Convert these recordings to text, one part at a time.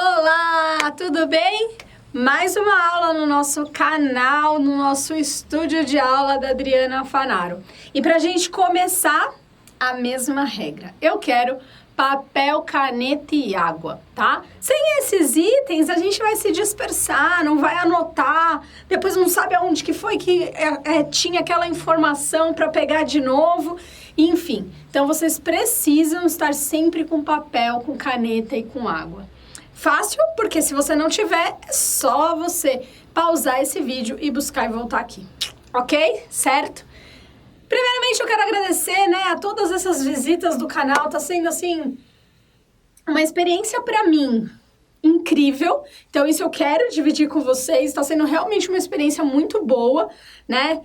Olá, tudo bem? Mais uma aula no nosso canal, no nosso estúdio de aula da Adriana Fanaro. E pra gente começar, a mesma regra. Eu quero papel, caneta e água, tá? Sem esses itens, a gente vai se dispersar, não vai anotar, depois não sabe aonde que foi que tinha aquela informação para pegar de novo, enfim. Então, vocês precisam estar sempre com papel, com caneta e com água. Fácil, porque se você não tiver, é só você pausar esse vídeo e buscar e voltar aqui, ok? Certo? Primeiramente, eu quero agradecer, a todas essas visitas do canal, tá sendo, assim, uma experiência pra mim incrível. Então, isso eu quero dividir com vocês, tá sendo realmente uma experiência muito boa, né?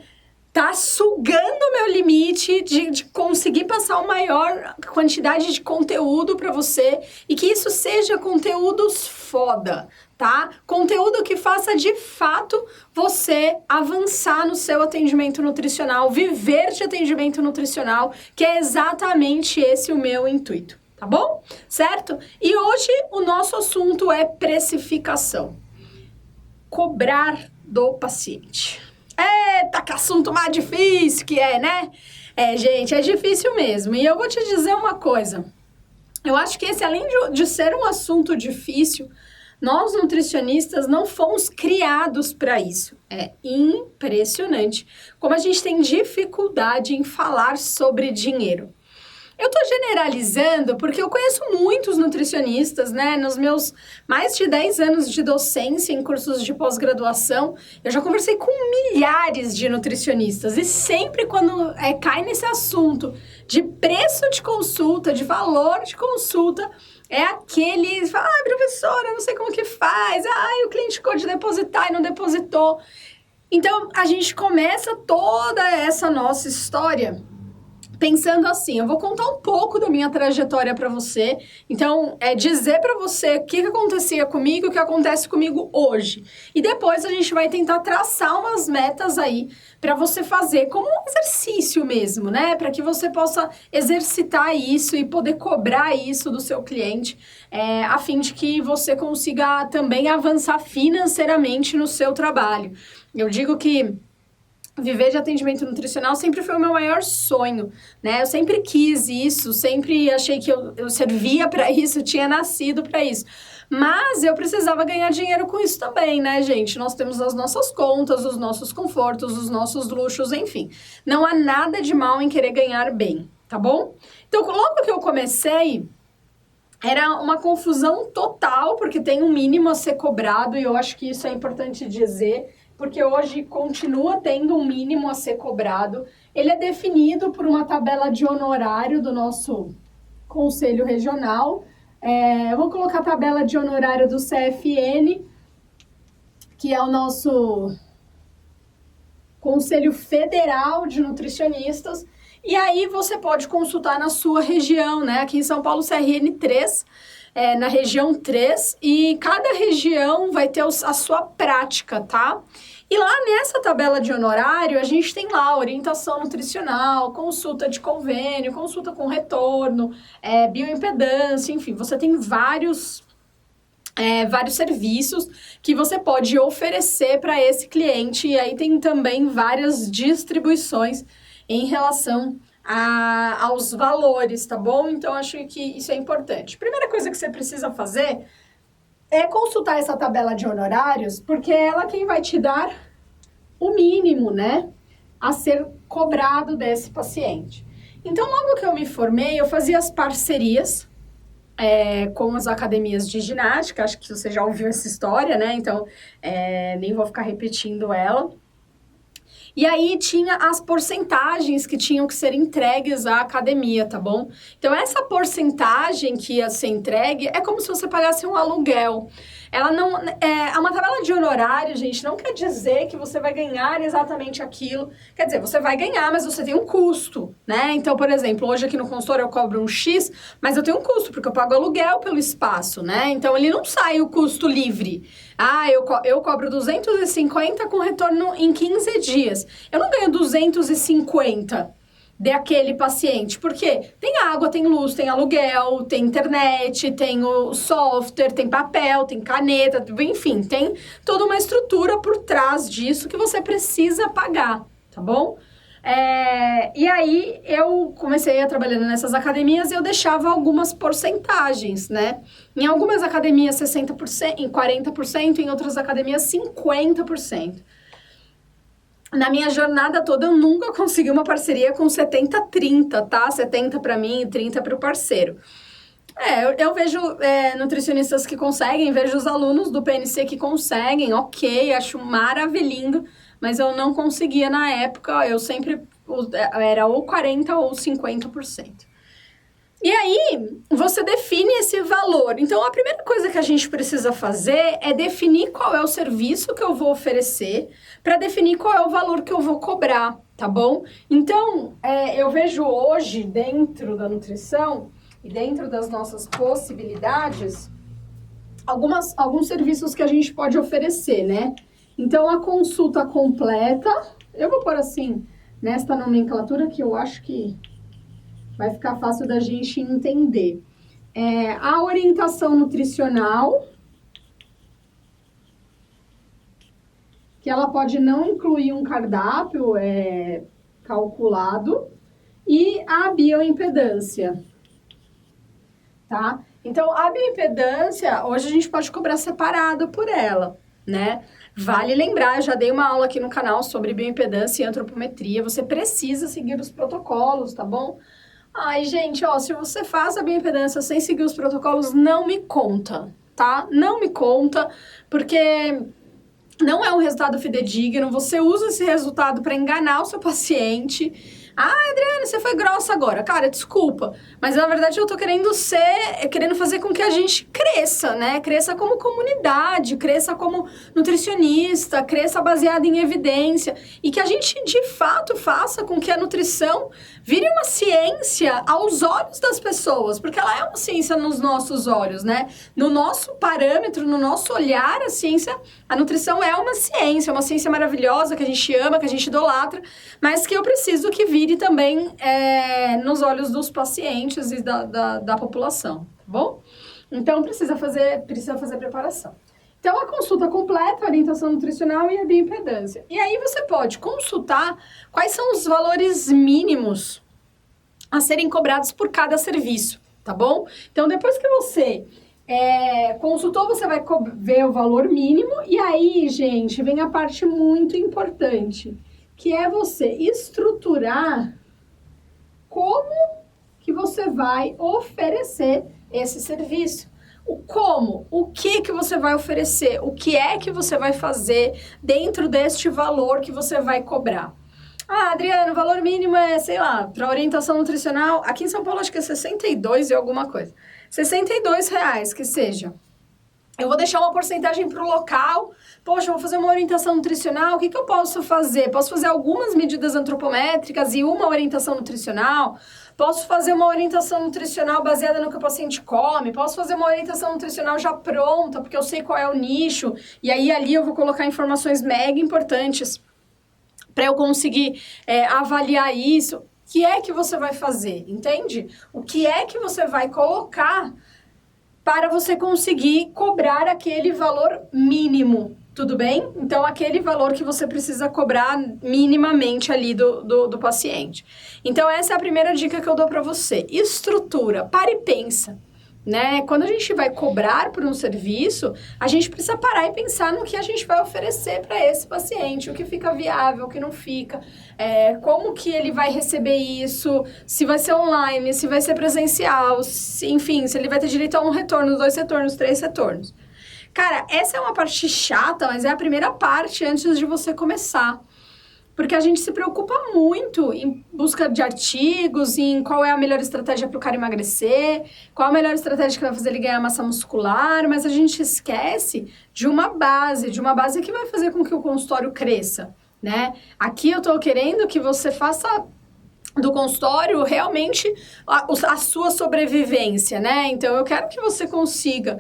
Tá sugando o meu limite de conseguir passar a maior quantidade de conteúdo para você e que isso seja conteúdos foda, tá? Conteúdo que faça de fato você avançar no seu atendimento nutricional, viver de atendimento nutricional, que é exatamente esse o meu intuito, tá bom? Certo? E hoje o nosso assunto é precificação. Cobrar do paciente. Eita, que assunto mais difícil que é, né? Gente, é difícil mesmo. E eu vou te dizer uma coisa. Eu acho que esse, além de ser um assunto difícil, nós nutricionistas não fomos criados para isso. É impressionante como a gente tem dificuldade em falar sobre dinheiro. Eu tô generalizando porque eu conheço muitos nutricionistas, né? Nos meus mais de 10 anos de docência em cursos de pós-graduação, eu já conversei com milhares de nutricionistas e sempre quando cai nesse assunto de preço de consulta, de valor de consulta, é aquele, fala, professora, não sei como que faz, o cliente ficou de depositar e não depositou. Então, a gente começa toda essa nossa história pensando assim, eu vou contar um pouco da minha trajetória para você, então dizer para você o que acontecia comigo, o que acontece comigo hoje. E depois a gente vai tentar traçar umas metas aí para você fazer como um exercício mesmo, né? Para que você possa exercitar isso e poder cobrar isso do seu cliente, a fim de que você consiga também avançar financeiramente no seu trabalho. Eu digo que viver de atendimento nutricional sempre foi o meu maior sonho, né? Eu sempre quis isso, sempre achei que eu servia para isso, eu tinha nascido para isso. Mas eu precisava ganhar dinheiro com isso também, né, gente? Nós temos as nossas contas, os nossos confortos, os nossos luxos, enfim. Não há nada de mal em querer ganhar bem, tá bom? Então, logo que eu comecei, era uma confusão total, porque tem um mínimo a ser cobrado, e eu acho que isso é importante dizer, porque hoje continua tendo um mínimo a ser cobrado. Ele é definido por uma tabela de honorário do nosso Conselho Regional. Eu vou colocar a tabela de honorário do CFN, que é o nosso Conselho Federal de Nutricionistas. E aí você pode consultar na sua região, né? Aqui em São Paulo, CRN 3, na região 3, e cada região vai ter a sua prática, tá? E lá nessa tabela de honorário, a gente tem lá orientação nutricional, consulta de convênio, consulta com retorno, bioimpedância, enfim, você tem vários serviços que você pode oferecer para esse cliente, e aí tem também várias distribuições em relação aos valores, tá bom? Então, acho que isso é importante. Primeira coisa que você precisa fazer é consultar essa tabela de honorários, porque é ela quem vai te dar o mínimo, né, a ser cobrado desse paciente. Então, logo que eu me formei, eu fazia as parcerias com as academias de ginástica, acho que você já ouviu essa história, né, então nem vou ficar repetindo ela. E aí tinha as porcentagens que tinham que ser entregues à academia, tá bom? Então, essa porcentagem que ia ser entregue é como se você pagasse um aluguel. Ela não... uma tabela de honorário, gente, não quer dizer que você vai ganhar exatamente aquilo. Quer dizer, você vai ganhar, mas você tem um custo, né? Então, por exemplo, hoje aqui no consultório eu cobro um X, mas eu tenho um custo, porque eu pago aluguel pelo espaço, né? Então, ele não sai o custo livre. Eu cobro 250 com retorno em 15 dias. Eu não ganho 250 daquele paciente. Porque tem água, tem luz, tem aluguel, tem internet, tem o software, tem papel, tem caneta, enfim, tem toda uma estrutura por trás disso que você precisa pagar, tá bom? E aí, eu comecei a trabalhar nessas academias e eu deixava algumas porcentagens, né? Em algumas academias, 60%, em 40%, em outras academias, 50%. Na minha jornada toda, eu nunca consegui uma parceria com 70-30, tá? 70 para mim e 30 para o parceiro. Eu vejo nutricionistas que conseguem, vejo os alunos do PNC que conseguem, ok, acho maravilhoso, mas eu não conseguia na época, eu sempre era ou 40% ou 50%. E aí, você define esse valor. Então, a primeira coisa que a gente precisa fazer é definir qual é o serviço que eu vou oferecer para definir qual é o valor que eu vou cobrar, tá bom? Então, eu vejo hoje, dentro da nutrição e dentro das nossas possibilidades, alguns serviços que a gente pode oferecer, né? Então, a consulta completa, eu vou pôr assim, nesta nomenclatura que eu acho que vai ficar fácil da gente entender. A orientação nutricional, que ela pode não incluir um cardápio calculado, e a bioimpedância, tá? Então, a bioimpedância, hoje a gente pode cobrar separado por ela, né? Vale lembrar, eu já dei uma aula aqui no canal sobre bioimpedância e antropometria, você precisa seguir os protocolos, tá bom? Ai, gente, se você faz a bioimpedância sem seguir os protocolos, não me conta, tá? Não me conta, porque não é um resultado fidedigno, você usa esse resultado para enganar o seu paciente. Adriana, você foi grossa agora. Cara, desculpa, mas na verdade eu tô querendo fazer com que a gente cresça, né? Cresça como comunidade, cresça como nutricionista, cresça baseado em evidência e que a gente de fato faça com que a nutrição vire uma ciência aos olhos das pessoas, porque ela é uma ciência nos nossos olhos, né? No nosso parâmetro, no nosso olhar, a nutrição é uma ciência maravilhosa que a gente ama, que a gente idolatra, mas que eu preciso que vire também nos olhos dos pacientes e da população, tá bom? Então, precisa fazer preparação. Então, a consulta completa, a orientação nutricional e a bioimpedância. E aí, você pode consultar quais são os valores mínimos a serem cobrados por cada serviço, tá bom? Então, depois que você consultou, você vai ver o valor mínimo. E aí, gente, vem a parte muito importante, que é você estruturar como que você vai oferecer esse serviço. O como, o que você vai oferecer, o que é que você vai fazer dentro deste valor que você vai cobrar. Adriano, o valor mínimo sei lá, para orientação nutricional, aqui em São Paulo acho que é 62 e alguma coisa. R$62, que seja. Eu vou deixar uma porcentagem para o local. Poxa, eu vou fazer uma orientação nutricional, o que eu posso fazer? Posso fazer algumas medidas antropométricas e uma orientação nutricional? Posso fazer uma orientação nutricional baseada no que o paciente come? Posso fazer uma orientação nutricional já pronta, porque eu sei qual é o nicho, e aí ali eu vou colocar informações mega importantes para eu conseguir avaliar isso. O que é que você vai fazer, entende? O que é que você vai colocar para você conseguir cobrar aquele valor mínimo, tudo bem? Então, aquele valor que você precisa cobrar minimamente ali do paciente. Então, essa é a primeira dica que eu dou para você. Estrutura, para e pensa, né? Quando a gente vai cobrar por um serviço, a gente precisa parar e pensar no que a gente vai oferecer para esse paciente, o que fica viável, o que não fica, como que ele vai receber isso, se vai ser online, se vai ser presencial, enfim, se ele vai ter direito a 1 retorno, 2 retornos, 3 retornos. Cara, essa é uma parte chata, mas é a primeira parte antes de você começar. Porque a gente se preocupa muito em busca de artigos, em qual é a melhor estratégia para o cara emagrecer, qual a melhor estratégia que vai fazer ele ganhar massa muscular, mas a gente esquece de uma base que vai fazer com que o consultório cresça, né? Aqui eu estou querendo que você faça do consultório realmente a sua sobrevivência, né? Então, eu quero que você consiga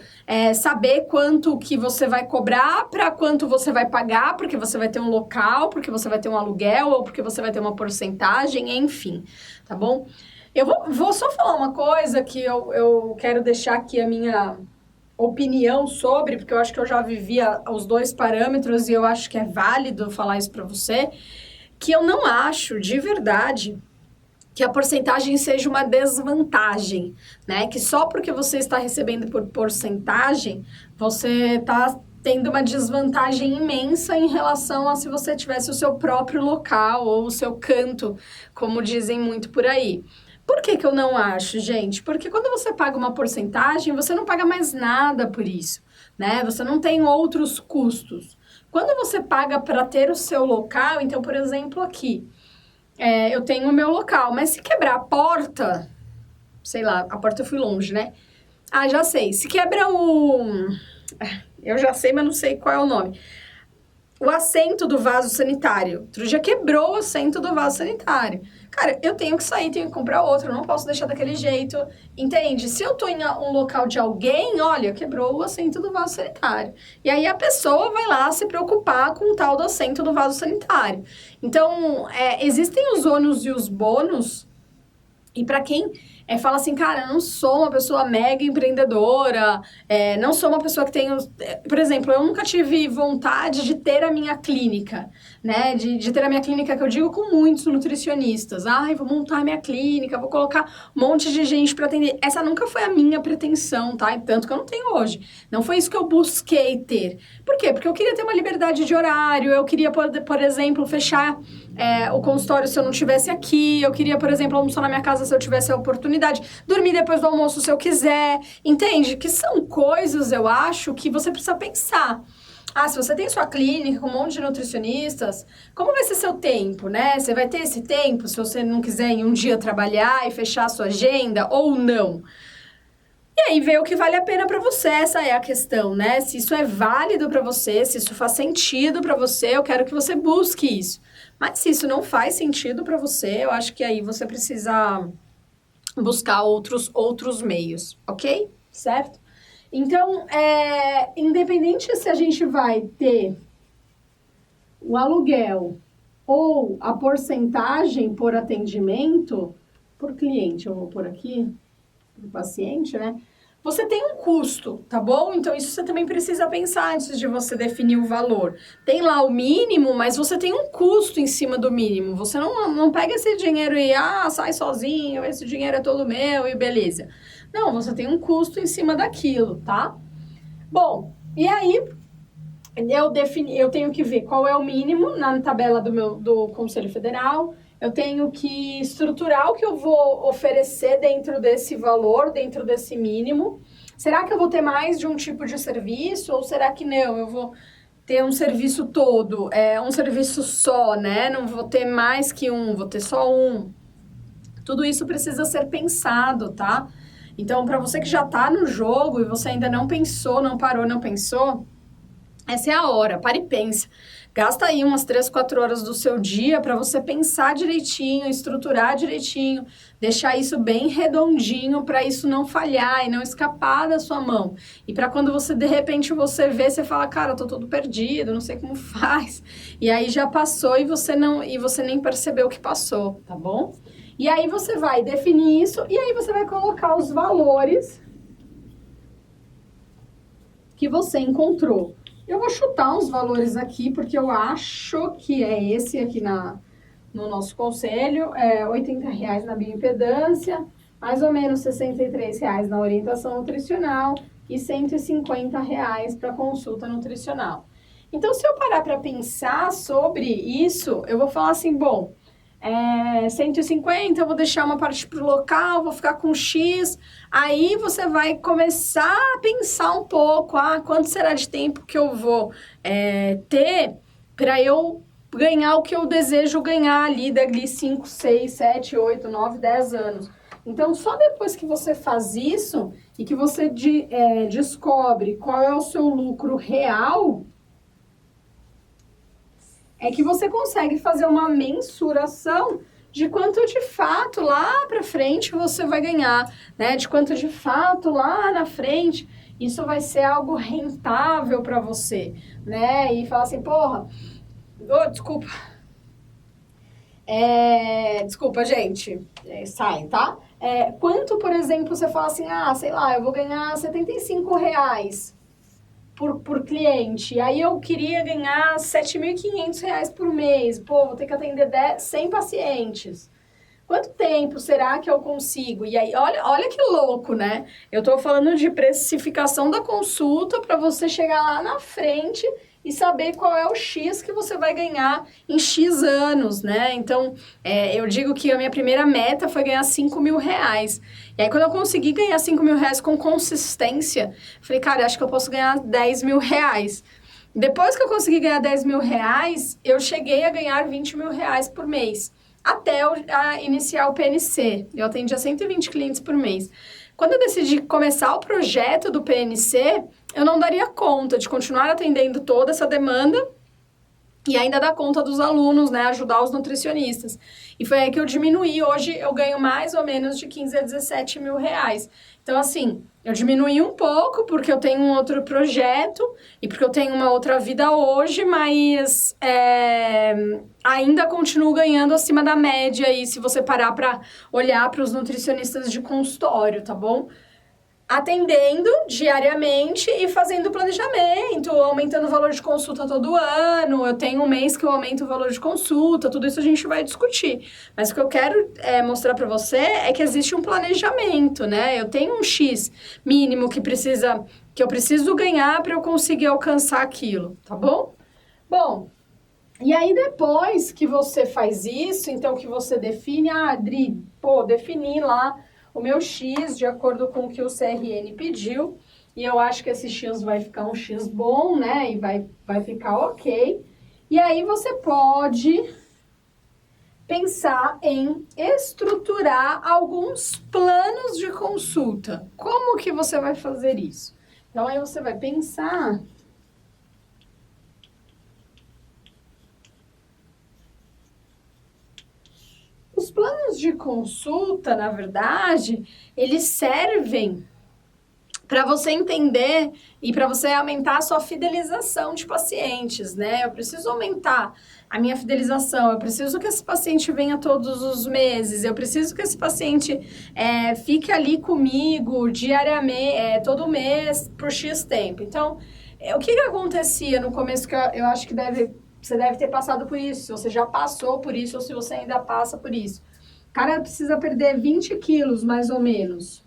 saber quanto que você vai cobrar, para quanto você vai pagar, porque você vai ter um local, porque você vai ter um aluguel, ou porque você vai ter uma porcentagem, enfim, tá bom? Eu vou só falar uma coisa que eu quero deixar aqui a minha opinião sobre, porque eu acho que eu já vivia os dois parâmetros e eu acho que é válido falar isso para você, que eu não acho, de verdade, que a porcentagem seja uma desvantagem, né? Que só porque você está recebendo por porcentagem, você está tendo uma desvantagem imensa em relação a se você tivesse o seu próprio local ou o seu canto, como dizem muito por aí. Por que que eu não acho, gente? Porque quando você paga uma porcentagem, você não paga mais nada por isso, né? Você não tem outros custos. Quando você paga para ter o seu local, então, por exemplo, aqui, eu tenho o meu local, mas se quebrar a porta, sei lá, a porta eu fui longe, né? Ah, já sei. Se quebra eu já sei, mas não sei qual é o nome. O assento do vaso sanitário. Outro dia quebrou o assento do vaso sanitário. Cara, eu tenho que sair, tenho que comprar outro, eu não posso deixar daquele jeito, entende? Se eu tô em um local de alguém, olha, quebrou o assento do vaso sanitário. E aí a pessoa vai lá se preocupar com o tal do assento do vaso sanitário. Então, existem os ônus e os bônus, e para quem fala assim, cara, eu não sou uma pessoa mega empreendedora, não sou uma pessoa que tenho... Por exemplo, eu nunca tive vontade de ter a minha clínica, né? De ter a minha clínica, que eu digo com muitos nutricionistas. Ai, vou montar a minha clínica, vou colocar um monte de gente para atender. Essa nunca foi a minha pretensão, tá? Tanto que eu não tenho hoje. Não foi isso que eu busquei ter. Por quê? Porque eu queria ter uma liberdade de horário, eu queria, por exemplo, fechar o consultório se eu não estivesse aqui, eu queria, por exemplo, almoçar na minha casa se eu tivesse a oportunidade, dormir depois do almoço se eu quiser, entende? Que são coisas, eu acho, que você precisa pensar. Ah, se você tem sua clínica com um monte de nutricionistas, como vai ser seu tempo, né? Você vai ter esse tempo se você não quiser em um dia trabalhar e fechar a sua agenda ou não? E aí ver o que vale a pena para você, essa é a questão, né? Se isso é válido para você, se isso faz sentido para você, eu quero que você busque isso. Mas se isso não faz sentido para você, eu acho que aí você precisa buscar outros meios, ok? Certo? Então, independente se a gente vai ter o aluguel ou a porcentagem por atendimento, por cliente, eu vou por aqui, do paciente, né? Você tem um custo, tá bom? Então, isso você também precisa pensar antes de você definir o valor. Tem lá o mínimo, mas você tem um custo em cima do mínimo. Você não pega esse dinheiro e, sai sozinho, esse dinheiro é todo meu e beleza. Não, você tem um custo em cima daquilo, tá? Bom, e aí, eu tenho que ver qual é o mínimo na tabela do Conselho Federal. Eu tenho que estruturar o que eu vou oferecer dentro desse valor, dentro desse mínimo. Será que eu vou ter mais de um tipo de serviço? Ou será que não? Eu vou ter um serviço todo, um serviço só, né? Não vou ter mais que um, vou ter só um. Tudo isso precisa ser pensado, tá? Então, para você que já tá no jogo e você ainda não pensou, não parou, não pensou, essa é a hora, para e pensa. Gasta aí umas 3, 4 horas do seu dia para você pensar direitinho, estruturar direitinho, deixar isso bem redondinho para isso não falhar e não escapar da sua mão. E para quando você, de repente, você vê, você fala, cara, eu tô todo perdido, não sei como faz. E aí já passou e você nem percebeu que passou, tá bom? E aí você vai definir isso e aí você vai colocar os valores que você encontrou. Eu vou chutar uns valores aqui, porque eu acho que é esse aqui no nosso conselho, R$80 na bioimpedância, mais ou menos R$63 na orientação nutricional e R$150 para consulta nutricional. Então, se eu parar para pensar sobre isso, eu vou falar assim, bom, 150, eu vou deixar uma parte pro local, vou ficar com X. Aí você vai começar a pensar um pouco, quanto será de tempo que eu vou ter para eu ganhar o que eu desejo ganhar ali dali 5, 6, 7, 8, 9, 10 anos. Então, só depois que você faz isso e que você descobre qual é o seu lucro real, é que você consegue fazer uma mensuração de quanto de fato lá para frente você vai ganhar, né? De quanto de fato lá na frente isso vai ser algo rentável para você, né? E falar assim, porra, desculpa. Desculpa, gente, sai, tá? Quanto, por exemplo, você fala assim, sei lá, eu vou ganhar R$ 75 por cliente, aí eu queria ganhar R$ 7.500 por mês, pô, vou ter que atender 100 pacientes. Quanto tempo será que eu consigo? E aí, olha que louco, né? Eu tô falando de precificação da consulta para você chegar lá na frente e saber qual é o X que você vai ganhar em X anos, né? Então, eu digo que a minha primeira meta foi ganhar R$ 5.000. E aí, quando eu consegui ganhar R$ 5.000 com consistência, falei, cara, acho que eu posso ganhar R$ 10.000. Depois que eu consegui ganhar R$ 10.000, eu cheguei a ganhar R$ 20.000 por mês. Até iniciar o PNC. Eu atendia 120 clientes por mês. Quando eu decidi começar o projeto do PNC, eu não daria conta de continuar atendendo toda essa demanda e ainda dar conta dos alunos, né? Ajudar os nutricionistas. E foi aí que eu diminuí. Hoje eu ganho mais ou menos de 15 a 17 mil reais. Então, assim, eu diminuí um pouco porque eu tenho um outro projeto e porque eu tenho uma outra vida hoje, mas ainda continuo ganhando acima da média aí, se você parar para olhar para os nutricionistas de consultório, tá bom? Atendendo diariamente e fazendo planejamento, aumentando o valor de consulta todo ano. Eu tenho um mês que eu aumento o valor de consulta, tudo isso a gente vai discutir. Mas o que eu quero mostrar para você é que existe um planejamento, né? Eu tenho um X mínimo que eu preciso ganhar para eu conseguir alcançar aquilo, tá bom? Bom, e aí depois que você faz isso, então que você define, Adri, defini lá o meu X de acordo com o que o CRN pediu, e eu acho que esse X vai ficar um X bom, né, e vai ficar ok. E aí você pode pensar em estruturar alguns planos de consulta. Como que você vai fazer isso? Então, aí você vai pensar... Os planos de consulta, na verdade, eles servem para você entender e para você aumentar a sua fidelização de pacientes, né? Eu preciso aumentar a minha fidelização, eu preciso que esse paciente venha todos os meses, eu preciso que esse paciente fique ali comigo diariamente, todo mês, por X tempo. Então, o que acontecia no começo que eu acho que você deve ter passado por isso, se você já passou por isso ou se você ainda passa por isso. O cara precisa perder 20 quilos, mais ou menos.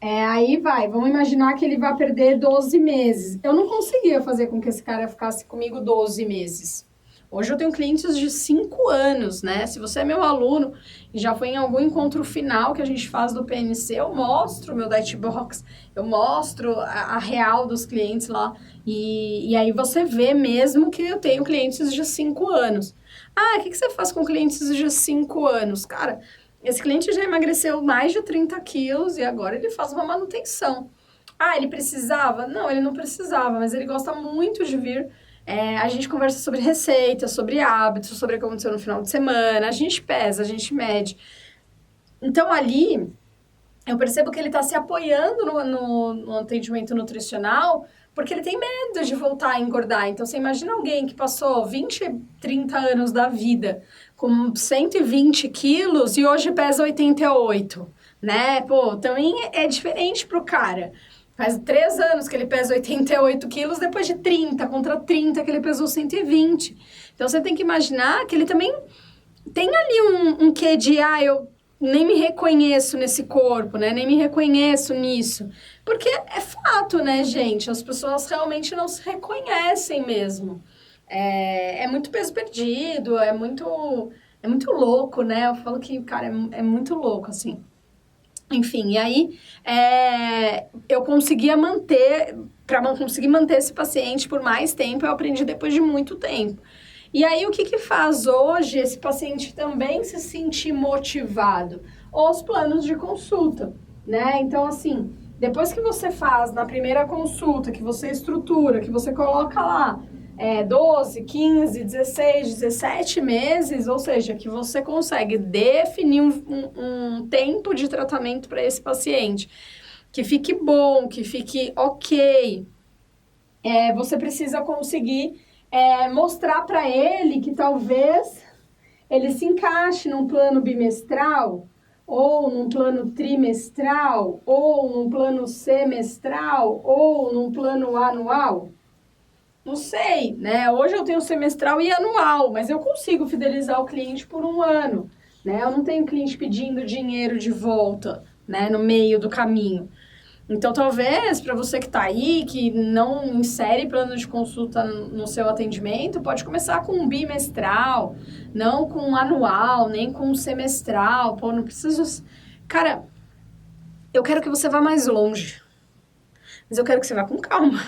Aí vamos imaginar que ele vai perder 12 meses. Eu não conseguia fazer com que esse cara ficasse comigo 12 meses. Hoje eu tenho clientes de 5 anos, né? Se você é meu aluno e já foi em algum encontro final que a gente faz do PNC, eu mostro o meu diet box, eu mostro a real dos clientes lá. E aí você vê mesmo que eu tenho clientes de 5 anos. O que você faz com clientes de 5 anos? Cara, esse cliente já emagreceu mais de 30 quilos e agora ele faz uma manutenção. Ele precisava? Não, ele não precisava, mas ele gosta muito de vir. A gente conversa sobre receitas, sobre hábitos, sobre o que aconteceu no final de semana, a gente pesa, a gente mede. Então, ali, eu percebo que ele está se apoiando no atendimento nutricional porque ele tem medo de voltar a engordar. Então, você imagina alguém que passou 20, 30 anos da vida com 120 quilos e hoje pesa 88, né? Também é diferente pro cara. Faz 3 anos que ele pesa 88 quilos, depois de 30, contra 30 que ele pesou 120. Então, você tem que imaginar que ele também tem ali um quê de, eu nem me reconheço nesse corpo, né? Nem me reconheço nisso. Porque é fato, né, gente? As pessoas realmente não se reconhecem mesmo. É muito peso perdido, é muito louco, né? Eu falo que, cara, é muito louco, assim. Enfim, e aí eu conseguia manter, para conseguir manter esse paciente por mais tempo, eu aprendi depois de muito tempo. E aí, o que faz hoje esse paciente também se sentir motivado? Os planos de consulta, né? Então, assim, depois que você faz na primeira consulta, que você estrutura, que você coloca lá 12, 15, 16, 17 meses, ou seja, que você consegue definir um tempo de tratamento para esse paciente, que fique bom, que fique ok. Você precisa conseguir mostrar para ele que talvez ele se encaixe num plano bimestral, ou num plano trimestral, ou num plano semestral, ou num plano anual. Não sei, né? Hoje eu tenho semestral e anual, mas eu consigo fidelizar o cliente por um ano, né? Eu não tenho cliente pedindo dinheiro de volta, né? No meio do caminho. Então, talvez, para você que está aí, que não insere plano de consulta no seu atendimento, pode começar com um bimestral, não com um anual, nem com um semestral. Pô, não precisa... Cara, eu quero que você vá mais longe, mas eu quero que você vá com calma,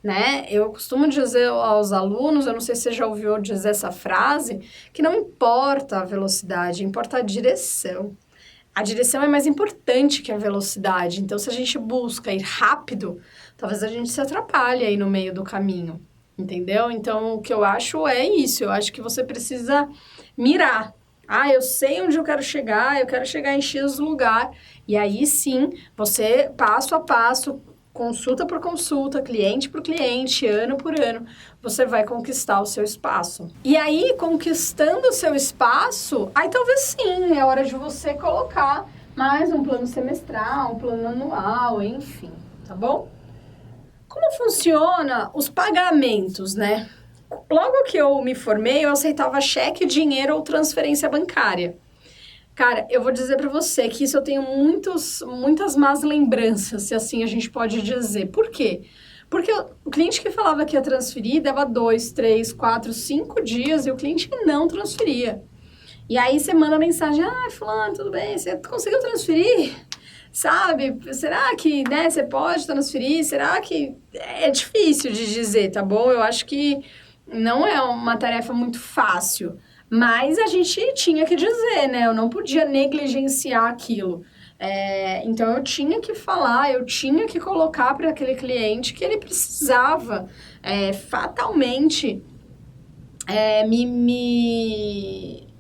né? Eu costumo dizer aos alunos, eu não sei se você já ouviu dizer essa frase, que não importa a velocidade, importa a direção. A direção é mais importante que a velocidade. Então, se a gente busca ir rápido, talvez a gente se atrapalhe aí no meio do caminho, entendeu? Então, o que eu acho é isso. Eu acho que você precisa mirar. Eu sei onde eu quero chegar em X lugar. E aí, sim, você, passo a passo, consulta por consulta, cliente por cliente, ano por ano, você vai conquistar o seu espaço. E aí, conquistando o seu espaço, aí talvez sim, é hora de você colocar mais um plano semestral, um plano anual, enfim, tá bom? Como funciona os pagamentos, né? Logo que eu me formei, eu aceitava cheque, dinheiro ou transferência bancária. Cara, eu vou dizer pra você que isso eu tenho muitas más lembranças, se assim a gente pode dizer. Por quê? Porque o cliente que falava que ia transferir dava 2, 3, 4, 5 dias e o cliente não transferia. E aí você manda mensagem, fulano, tudo bem, você conseguiu transferir? Sabe? Será que, né, você pode transferir? Será que... É difícil de dizer, tá bom? Eu acho que não é uma tarefa muito fácil. Mas a gente tinha que dizer, né? Eu não podia negligenciar aquilo. Então, eu tinha que falar, eu tinha que colocar para aquele cliente que ele precisava fatalmente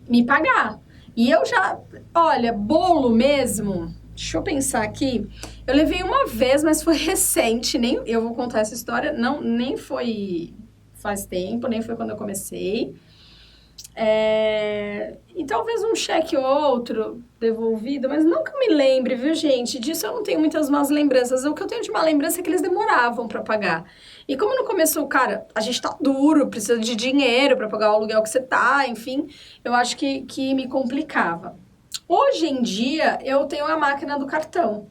me pagar. E eu já... Olha, bolo mesmo... Deixa eu pensar aqui. Eu levei uma vez, mas foi recente. Nem eu vou contar essa história. Não, nem foi faz tempo, nem foi quando eu comecei. E talvez um cheque ou outro devolvido, mas não que eu me lembre, viu, gente? Disso eu não tenho muitas más lembranças. O que eu tenho de má lembrança é que eles demoravam pra pagar. E como no começo, cara, a gente tá duro, precisa de dinheiro pra pagar o aluguel que você tá, enfim, eu acho que me complicava. Hoje em dia, eu tenho a máquina do cartão.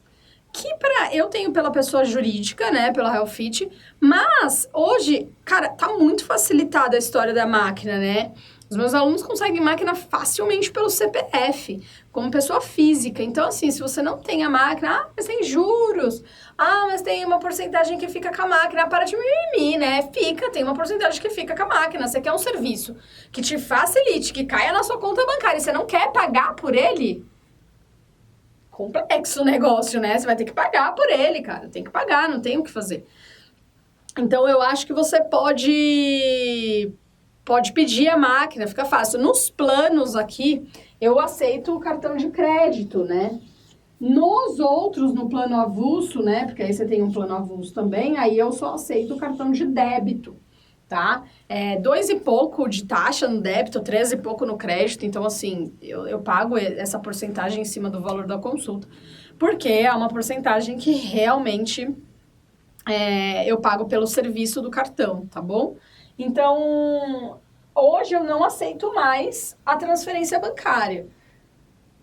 Eu tenho pela pessoa jurídica, né, pela Hellfit, mas hoje, cara, tá muito facilitada a história da máquina, né? Os meus alunos conseguem máquina facilmente pelo CPF, como pessoa física. Então, assim, se você não tem a máquina, mas tem juros. Mas tem uma porcentagem que fica com a máquina. Para de mimimi, né? Tem uma porcentagem que fica com a máquina. Você quer um serviço que te facilite, que caia na sua conta bancária e você não quer pagar por ele? Complexo o negócio, né? Você vai ter que pagar por ele, cara. Tem que pagar, não tem o que fazer. Então, eu acho que você pode pedir a máquina, fica fácil. Nos planos aqui, eu aceito o cartão de crédito, né? Nos outros, no plano avulso, né? Porque aí você tem um plano avulso também, aí eu só aceito o cartão de débito, tá? 2 e pouco de taxa no débito, 13 e pouco no crédito. Então, assim, eu pago essa porcentagem em cima do valor da consulta. Porque é uma porcentagem que realmente eu pago pelo serviço do cartão, tá bom? Então, hoje eu não aceito mais a transferência bancária.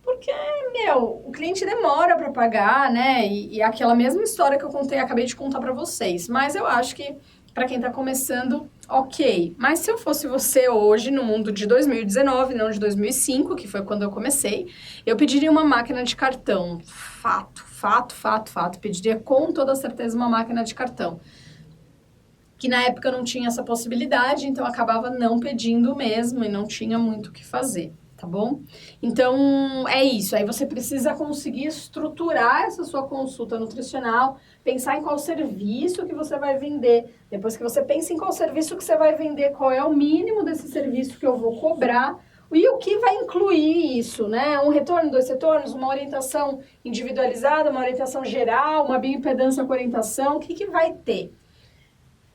Porque, o cliente demora para pagar, né? E aquela mesma história que eu acabei de contar para vocês. Mas eu acho que, para quem tá começando, ok. Mas se eu fosse você hoje, no mundo de 2019, não de 2005, que foi quando eu comecei, eu pediria uma máquina de cartão. Fato. Pediria com toda certeza uma máquina de cartão. Que na época não tinha essa possibilidade, então eu acabava não pedindo mesmo e não tinha muito o que fazer, tá bom? Então, é isso. Aí você precisa conseguir estruturar essa sua consulta nutricional, pensar em qual serviço que você vai vender. Depois que você pensa em qual serviço que você vai vender, qual é o mínimo desse serviço que eu vou cobrar e o que vai incluir isso, né? Um retorno, 2 retornos, uma orientação individualizada, uma orientação geral, uma bioimpedância com orientação, o que que vai ter?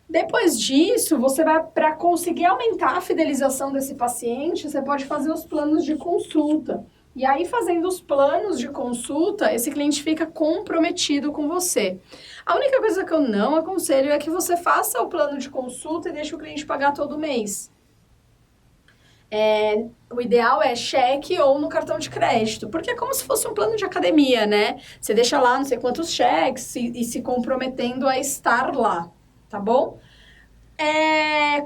Depois disso, você vai, para conseguir aumentar a fidelização desse paciente, você pode fazer os planos de consulta. E aí, fazendo os planos de consulta, esse cliente fica comprometido com você. A única coisa que eu não aconselho é que você faça o plano de consulta e deixe o cliente pagar todo mês. O ideal é cheque ou no cartão de crédito, porque é como se fosse um plano de academia, né? Você deixa lá não sei quantos cheques e se comprometendo a estar lá, tá bom?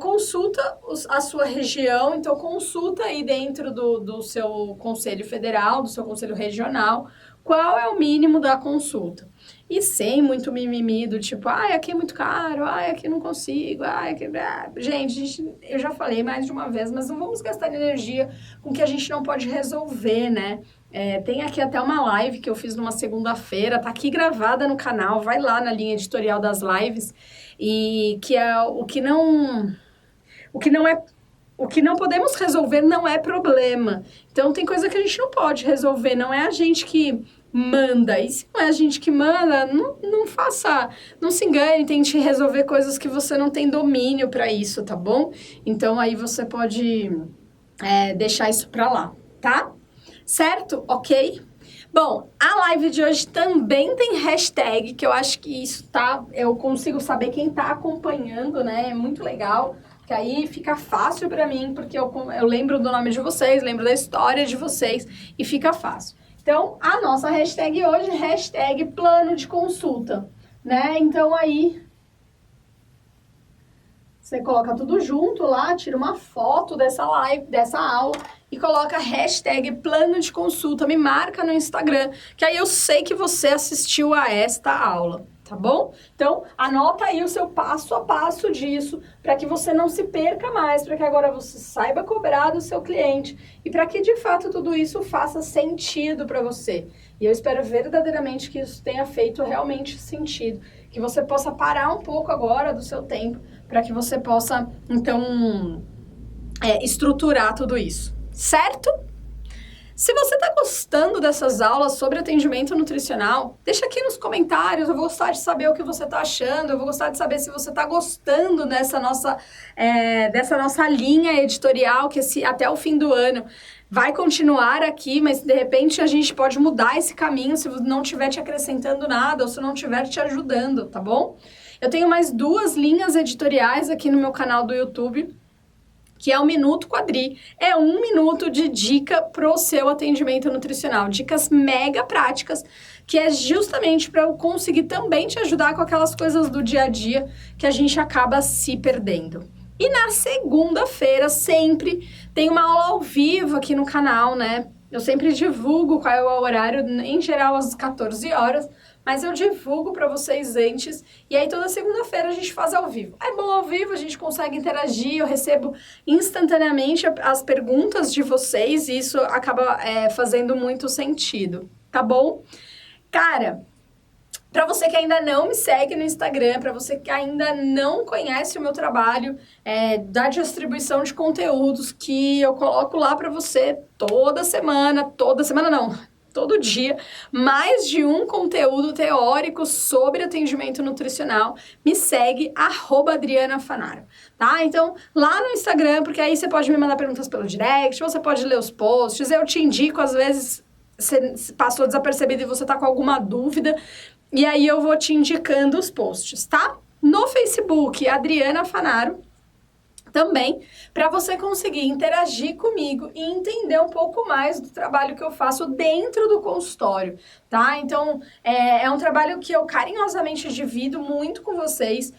Consulta a sua região, então consulta aí dentro do seu conselho federal, do seu conselho regional, qual é o mínimo da consulta. E sem muito mimimi do tipo, aqui é muito caro, aqui não consigo, aqui... Gente, eu já falei mais de uma vez, mas não vamos gastar energia com o que a gente não pode resolver, né? Tem aqui até uma live que eu fiz numa segunda-feira, tá aqui gravada no canal, vai lá na linha editorial das lives, e que é o que não podemos resolver não é problema. Então, tem coisa que a gente não pode resolver, não é a gente que manda. E se não é a gente que manda, não se engane, tente resolver coisas que você não tem domínio para isso, tá bom? Então, aí você pode deixar isso para lá, tá? Certo? Ok? Bom, a live de hoje também tem hashtag, que eu acho que isso eu consigo saber quem tá acompanhando, né? É muito legal. Que aí fica fácil para mim, porque eu lembro do nome de vocês, lembro da história de vocês e fica fácil. Então, a nossa hashtag hoje, hashtag plano de consulta, né? Então, aí, você coloca tudo junto lá, tira uma foto dessa live, dessa aula e coloca hashtag plano de consulta, me marca no Instagram, que aí eu sei que você assistiu a esta aula. Tá bom? Então, anota aí o seu passo a passo disso, para que você não se perca mais, para que agora você saiba cobrar do seu cliente e para que, de fato, tudo isso faça sentido para você. E eu espero verdadeiramente que isso tenha feito realmente sentido, que você possa parar um pouco agora do seu tempo, para que você possa, então, estruturar tudo isso. Certo? Se você está gostando dessas aulas sobre atendimento nutricional, deixa aqui nos comentários, eu vou gostar de saber o que você está achando, eu vou gostar de saber se você está gostando dessa nossa linha editorial, que até o fim do ano vai continuar aqui, mas de repente a gente pode mudar esse caminho se não estiver te acrescentando nada ou se não estiver te ajudando, tá bom? Eu tenho mais 2 linhas editoriais aqui no meu canal do YouTube, que é o Minuto Quadri. É 1 minuto de dica pro seu atendimento nutricional. Dicas mega práticas, que é justamente para eu conseguir também te ajudar com aquelas coisas do dia a dia que a gente acaba se perdendo. E na segunda-feira, sempre, tem uma aula ao vivo aqui no canal, né? Eu sempre divulgo qual é o horário, em geral às 14 horas, mas eu divulgo para vocês antes, e aí toda segunda-feira a gente faz ao vivo. É bom ao vivo, a gente consegue interagir, eu recebo instantaneamente as perguntas de vocês, e isso acaba fazendo muito sentido, tá bom? Cara, para você que ainda não me segue no Instagram, para você que ainda não conhece o meu trabalho da distribuição de conteúdos que eu coloco lá para você todo dia, mais de um conteúdo teórico sobre atendimento nutricional, me segue, @AdrianaFanaro, tá? Então, lá no Instagram, porque aí você pode me mandar perguntas pelo direct, você pode ler os posts, eu te indico, às vezes você passou desapercebido e você tá com alguma dúvida, e aí eu vou te indicando os posts, tá? No Facebook, Adriana Fanaro, também, para você conseguir interagir comigo e entender um pouco mais do trabalho que eu faço dentro do consultório, tá? Então, é um trabalho que eu carinhosamente divido muito com vocês,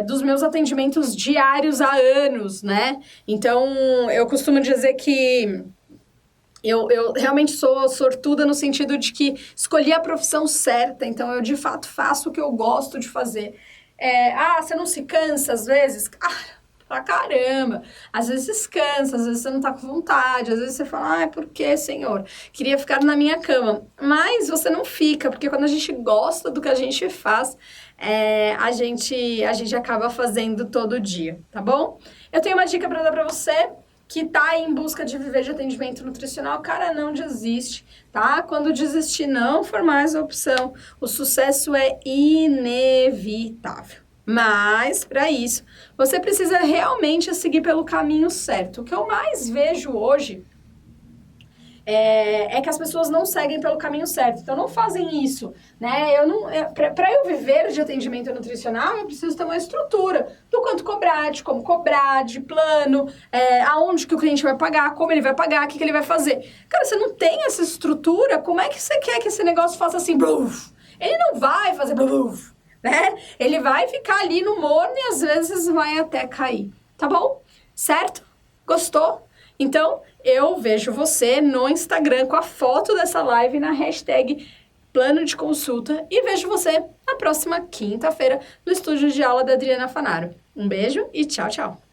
dos meus atendimentos diários há anos, né? Então, eu costumo dizer que eu realmente sou sortuda no sentido de que escolhi a profissão certa, então eu de fato faço o que eu gosto de fazer. Você não se cansa às vezes? pra caramba. Às vezes cansa, às vezes você não tá com vontade, às vezes você fala, ai, por que, Senhor? Queria ficar na minha cama. Mas você não fica, porque quando a gente gosta do que a gente faz, a gente acaba fazendo todo dia, tá bom? Eu tenho uma dica pra dar pra você que tá em busca de viver de atendimento nutricional. Cara, não desiste, tá? Quando desistir não for mais a opção, o sucesso é inevitável. Mas, para isso, você precisa realmente seguir pelo caminho certo. O que eu mais vejo hoje é que as pessoas não seguem pelo caminho certo. Então, não fazem isso, né? Para eu viver de atendimento nutricional, eu preciso ter uma estrutura do quanto cobrar, de como cobrar, de plano, aonde que o cliente vai pagar, como ele vai pagar, o que ele vai fazer. Cara, você não tem essa estrutura, como é que você quer que esse negócio faça assim, bluf? Ele não vai fazer bluf, né? Ele vai ficar ali no morno e às vezes vai até cair, tá bom? Certo? Gostou? Então, eu vejo você no Instagram com a foto dessa live na hashtag plano de consulta e vejo você na próxima quinta-feira no estúdio de aula da Adriana Fanaro. Um beijo e tchau, tchau!